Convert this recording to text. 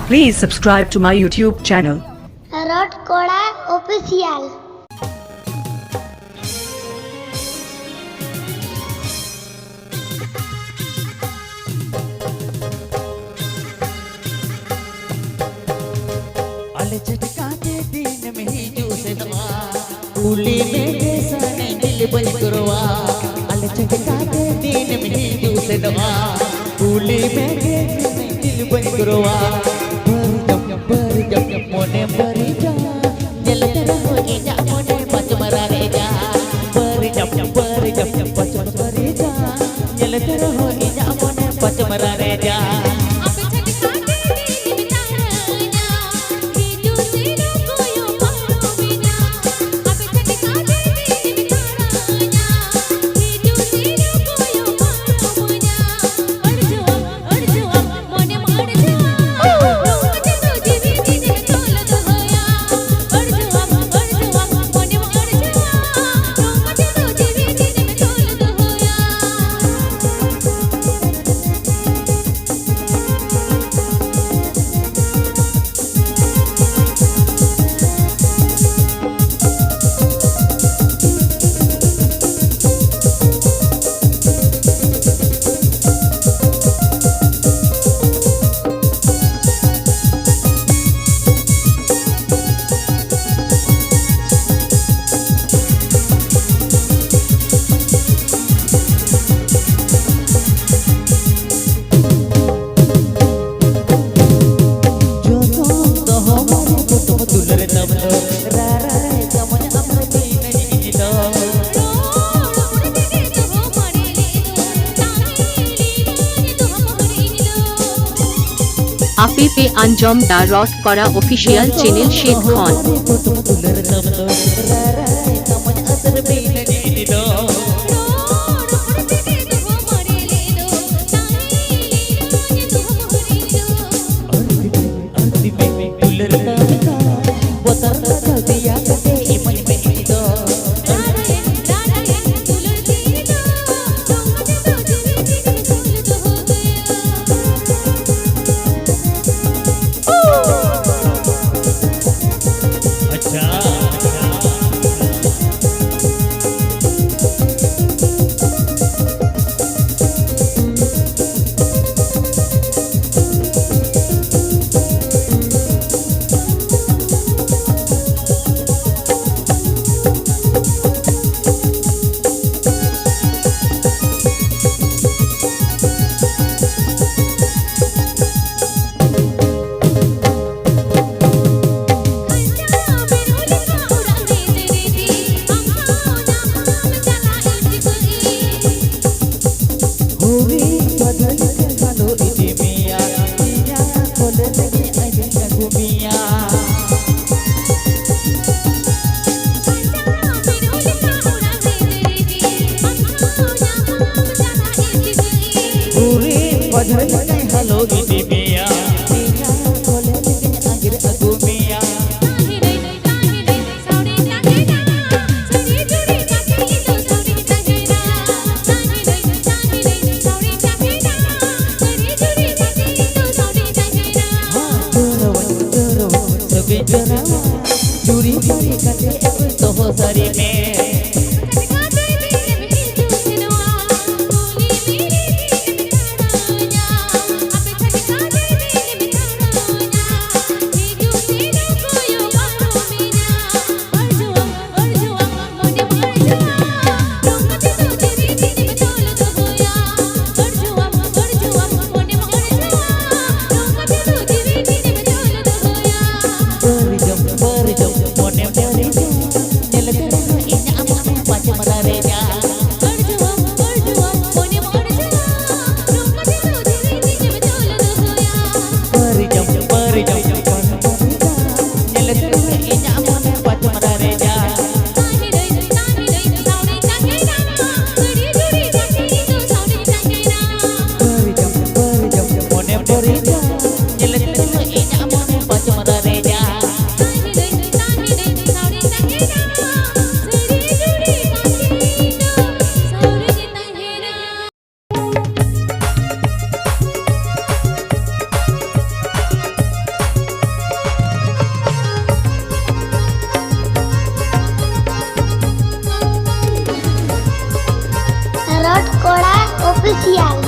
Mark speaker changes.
Speaker 1: Please subscribe to my YouTube channel.
Speaker 2: Rod Koda Official.
Speaker 3: अले झटकाते दिन में ही जूसे दवा कूली में जैसा नहीं दिल बज करवा अले झटकाते दिन में ही जूसे दवा कूली में जैसा नहीं दिल बज करवा बर जब मोने बरी जा जल तेरा हो जा मोने पच मरा रे जा बर जब पच मरी जा जल तेरा हो जा मोने पच मरा रे जा
Speaker 4: আফিফে আঞ্জম দা রস করা অফিসিয়াল চ্যানেল শেখ খান
Speaker 3: Hello, Idimia. चूरी चूरी कटे तो हो सारी में
Speaker 2: Thank you. অফিসিয়াল।